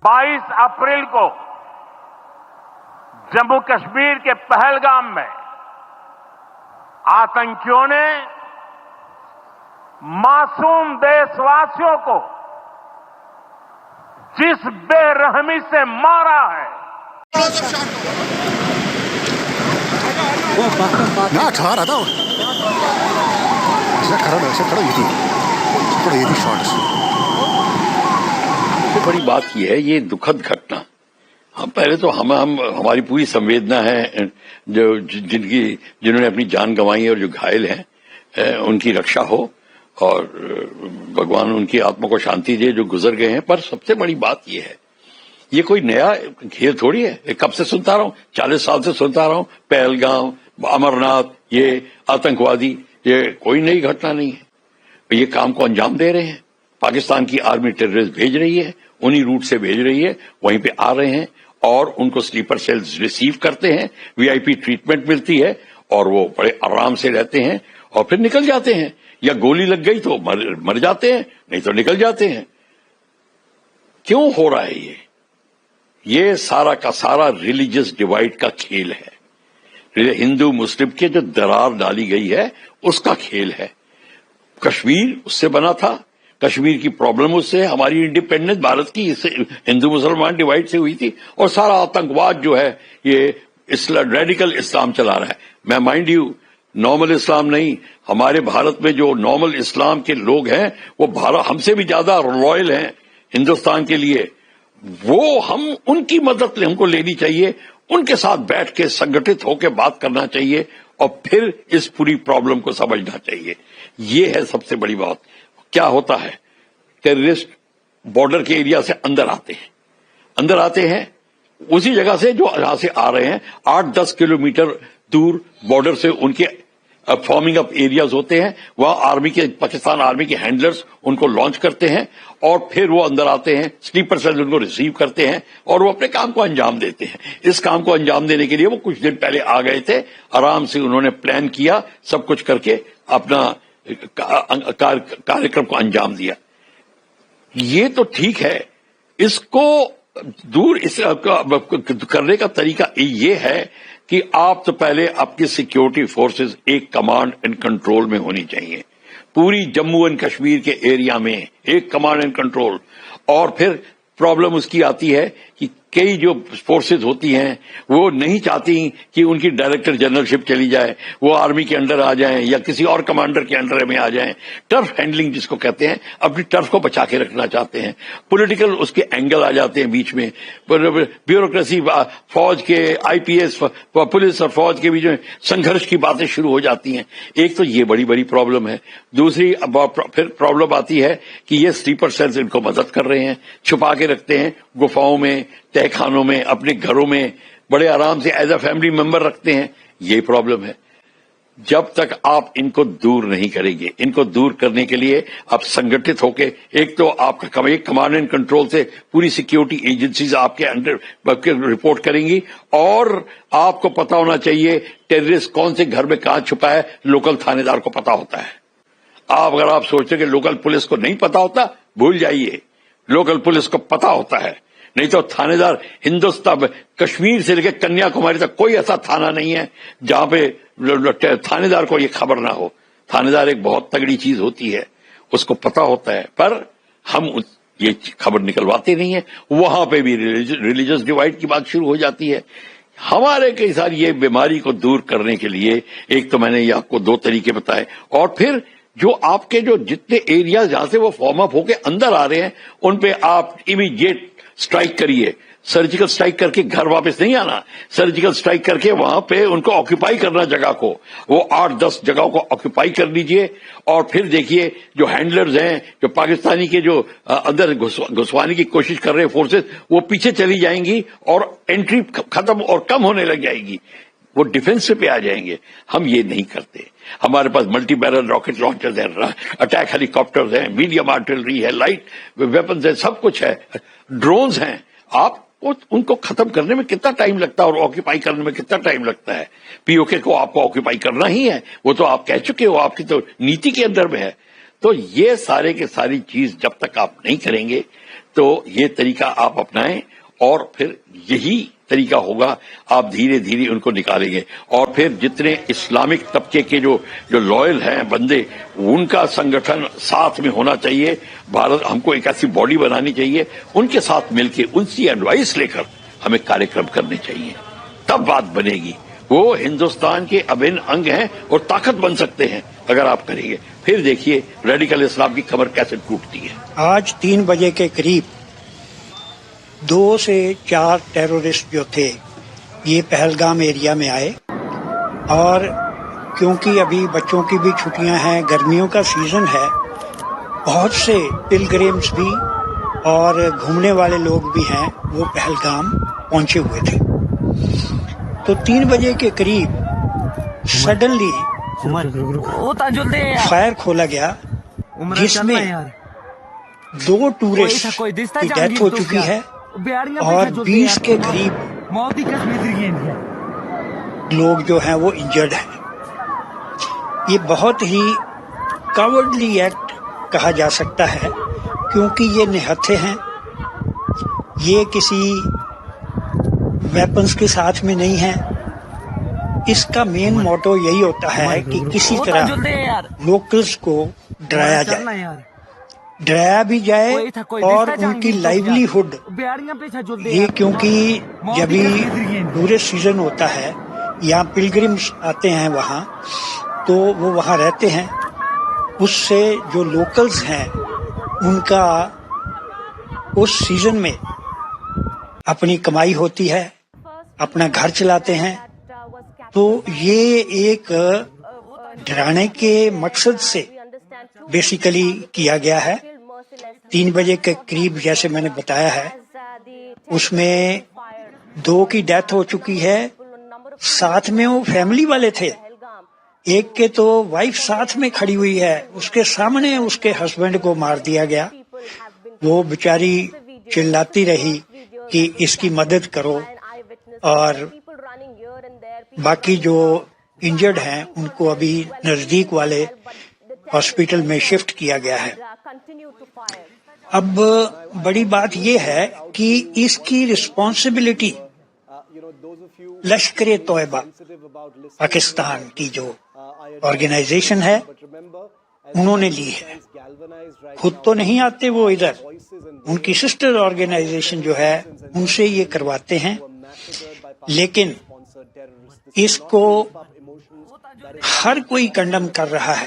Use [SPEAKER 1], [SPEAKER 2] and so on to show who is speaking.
[SPEAKER 1] 22 अप्रैल को जम्मू कश्मीर के पहलगाम में आतंकियों ने मासूम देशवासियों को जिस बेरहमी से मारा है,
[SPEAKER 2] ना ठहरा था खड़ा ये थी शॉट।
[SPEAKER 3] सबसे बड़ी बात यह है, ये दुखद घटना। हम पहले तो हमारी पूरी संवेदना है जो जिन्होंने अपनी जान गंवाई है और जो घायल हैं उनकी रक्षा हो और भगवान उनकी आत्मा को शांति दे जो गुजर गए हैं। पर सबसे बड़ी बात यह है, ये कोई नया खेल थोड़ी है। कब से सुनता रहा हूं, 40 साल से सुनता रहा हूं, पहलगाम, अमरनाथ, ये आतंकवादी, ये कोई नई घटना नहीं है। ये काम को अंजाम दे रहे हैं। पाकिस्तान की आर्मी टेररिस्ट भेज रही है, उन्हीं रूट से भेज रही है, वहीं पे आ रहे हैं और उनको स्लीपर सेल्स रिसीव करते हैं, वीआईपी ट्रीटमेंट मिलती है और वो बड़े आराम से रहते हैं और फिर निकल जाते हैं। या गोली लग गई तो मर जाते हैं, नहीं तो निकल जाते हैं। क्यों हो रहा है ये सारा का सारा रिलीजियस डिवाइड का खेल है। हिंदू मुस्लिम के जो दरार डाली गई है उसका खेल है। कश्मीर उससे बना था, कश्मीर की प्रॉब्लम उससे, हमारी इंडिपेंडेंस भारत की इससे हिंदू मुसलमान डिवाइड से हुई थी। और सारा आतंकवाद जो है ये रेडिकल इस्लाम चला रहा है। मैं माइंड यू नॉर्मल इस्लाम नहीं, हमारे भारत में जो नॉर्मल इस्लाम के लोग हैं वो भारत हमसे भी ज्यादा लॉयल हैं हिंदुस्तान के लिए। वो हम उनकी मदद हमको लेनी चाहिए, उनके साथ बैठ के संगठित होकर बात करना चाहिए और फिर इस पूरी प्रॉब्लम को समझना चाहिए। ये है सबसे बड़ी बात। क्या होता है, टेररिस्ट बॉर्डर के एरिया से अंदर आते हैं उसी जगह से जो यहां से आ रहे हैं। 8-10 किलोमीटर दूर बॉर्डर से उनके फॉर्मिंग अप एरियाज होते हैं, वहां पाकिस्तान आर्मी के हैंडलर्स उनको लॉन्च करते हैं और फिर वो अंदर आते हैं, स्लीपर सेल उनको रिसीव करते हैं और वो अपने काम को अंजाम देते हैं। इस काम को अंजाम देने के लिए वो कुछ दिन पहले आ गए थे, आराम से उन्होंने प्लान किया, सब कुछ करके अपना कार्यक्रम को अंजाम दिया। ये तो ठीक है, इसको दूर करने का तरीका ये है कि आप तो पहले आपकी सिक्योरिटी फोर्सेस एक कमांड एंड कंट्रोल में होनी चाहिए। पूरी जम्मू एंड कश्मीर के एरिया में एक कमांड एंड कंट्रोल। और फिर प्रॉब्लम उसकी आती है कि कई जो फोर्सेज होती हैं वो नहीं चाहती कि उनकी डायरेक्टर जनरलशिप चली जाए, वो आर्मी के अंडर आ जाएं या किसी और कमांडर के अंडर में आ जाएं। टर्फ हैंडलिंग जिसको कहते हैं, अपनी टर्फ को बचा के रखना चाहते हैं। पॉलिटिकल उसके एंगल आ जाते हैं बीच में, ब्यूरोक्रेसी, फौज के आईपीएस, पुलिस और फौज के बीच में संघर्ष की बातें शुरू हो जाती हैं। एक तो ये बड़ी बड़ी प्रॉब्लम है। दूसरी फिर प्रॉब्लम आती है कि ये स्लीपर सेल्स इनको मदद कर रहे हैं, छुपा के रखते हैं गुफाओं में, तहखानों में, अपने घरों में बड़े आराम से एज अ फैमिली मेंबर रखते हैं। ये प्रॉब्लम है। जब तक आप इनको दूर नहीं करेंगे, इनको दूर करने के लिए आप संगठित होके, एक तो आपका एक कमांड एंड कंट्रोल से पूरी सिक्योरिटी एजेंसीज आपके अंडर रिपोर्ट करेंगी और आपको पता होना चाहिए टेररिस्ट कौन से घर में कहां छुपा है, लोकल थानेदार को पता होता है। अगर आप सोचते कि लोकल पुलिस को नहीं पता होता, भूल जाइए, लोकल पुलिस को पता होता है। नहीं तो थानेदार हिंदुस्तान, कश्मीर से लेकर कन्याकुमारी तक कोई ऐसा थाना नहीं है जहां पे थानेदार को ये खबर ना हो। थानेदार एक बहुत तगड़ी चीज होती है, उसको पता होता है, पर हम ये खबर निकलवाते नहीं है। वहां पे भी रिलीजियस डिवाइड की बात शुरू हो जाती है। हमारे कई सारी ये बीमारी को दूर करने के लिए एक तो मैंने ये आपको 2 तरीके बताए, और फिर जो आपके जो जितने एरिया जहां से वो फॉर्म अप होके अंदर आ रहे हैं उन पे आप इमीडिएट स्ट्राइक करिए। सर्जिकल स्ट्राइक करके घर वापस नहीं आना, सर्जिकल स्ट्राइक करके वहां पे उनको ऑक्यूपाई करना, जगह को, वो 8-10 जगहों को ऑक्यूपाई कर लीजिए। और फिर देखिए जो हैंडलर्स हैं, जो पाकिस्तानी के जो अंदर घुसवाने की कोशिश कर रहे हैं फोर्सेस, वो पीछे चली जाएंगी और एंट्री खत्म और कम होने लग जाएगी, वो डिफेंस पे आ जाएंगे। हम ये नहीं करते। हमारे पास मल्टी बैरल रॉकेट लॉन्चर्स हैं, अटैक हेलीकॉप्टर्स हैं, मीडियम आर्टिलरी है, लाइट वेपन्स है, सब कुछ है, ड्रोन्स हैं। आप उनको खत्म करने में कितना टाइम लगता है और ऑक्यूपाई करने में कितना टाइम लगता है? पीओके को आपको ऑक्यूपाई करना ही है, वो तो आप कह चुके हो, आपकी तो नीति के अंदर में है। तो ये सारे के सारी चीज जब तक आप नहीं करेंगे تو یہ طریقہ آپ اپنائیں اور پھر یہی طریقہ ہوگا، آپ دھیرے دھیرے ان کو نکالیں گے. اور پھر جتنے اسلامک طبقے کے جو لوئل ہیں بندے، ان کا سنگٹھن ساتھ میں ہونا چاہیے. بھارت ہم کو ایک ایسی باڈی بنانی چاہیے، ان کے ساتھ مل کے ان سے ایڈوائس لے کر ہمیں کاریہ کرم کرنے چاہیے، تب بات بنے گی. وہ ہندوستان کے ابھن انگ ہیں اور طاقت بن سکتے ہیں اگر آپ کریں گے. پھر دیکھیے ریڈیکل اسلام کی کمر کیسے ٹوٹتی ہے.
[SPEAKER 4] آج 3 بجے کے قریب 2 سے 4 ٹیرورسٹ جو تھے یہ پہلگام ایریا میں آئے، اور کیونکہ ابھی بچوں کی بھی چھٹیاں ہیں، گرمیوں کا سیزن ہے، بہت سے پلگرمز بھی اور گھومنے والے لوگ بھی ہیں، وہ پہلگام پہنچے ہوئے تھے. تو 3 بجے کے قریب سڈنلی فائر کھولا گیا، جس میں 2 ٹورسٹ کی ڈیتھ ہو چکی ہے اور 20 کے قریب لوگ جو ہیں وہ انجرڈ ہیں. یہ بہت ہی کاورڈلی ایکٹ کہا جا سکتا ہے، کیونکہ یہ نہتھے ہیں، یہ کسی ویپنز کے ساتھ میں نہیں ہیں. اس کا مین موٹو یہی ہوتا ہے کہ کسی طرح لوکلز کو ڈرایا جائے، ڈرایا بھی جائے اور ان کی لائیولیہڈ، یہ کیونکہ جب ٹورسٹ سیزن ہوتا ہے یا پلگرمز آتے ہیں وہاں تو وہ وہاں رہتے ہیں، اس سے جو لوکلز ہیں ان کا اس سیزن میں اپنی کمائی ہوتی ہے، اپنا گھر چلاتے ہیں. تو یہ ایک ڈرانے کے مقصد سے بیسیکلی کیا گیا ہے. 3 بجے کے قریب جیسے میں نے بتایا ہے، اس میں 2 کی ڈیتھ ہو چکی ہے. ساتھ میں وہ فیملی والے تھے، ایک کے تو وائف ساتھ میں کھڑی ہوئی ہے، اس کے سامنے اس کے ہسبینڈ کو مار دیا گیا. وہ بیچاری چلاتی رہی کہ اس کی مدد کرو، اور باقی جو انجرڈ ہیں ان کو ابھی نزدیک والے ہاسپٹل میں شفٹ کیا گیا ہے. اب بڑی بات یہ ہے کہ اس کی رسپانسبلٹی لشکر طیبہ پاکستان کی جو آرگنائزیشن ہے انہوں نے لی ہے. خود تو نہیں آتے وہ ادھر، ان کی سسٹر آرگنائزیشن جو ہے ان سے یہ کرواتے ہیں، لیکن اس کو ہر کوئی کنڈم کر رہا ہے.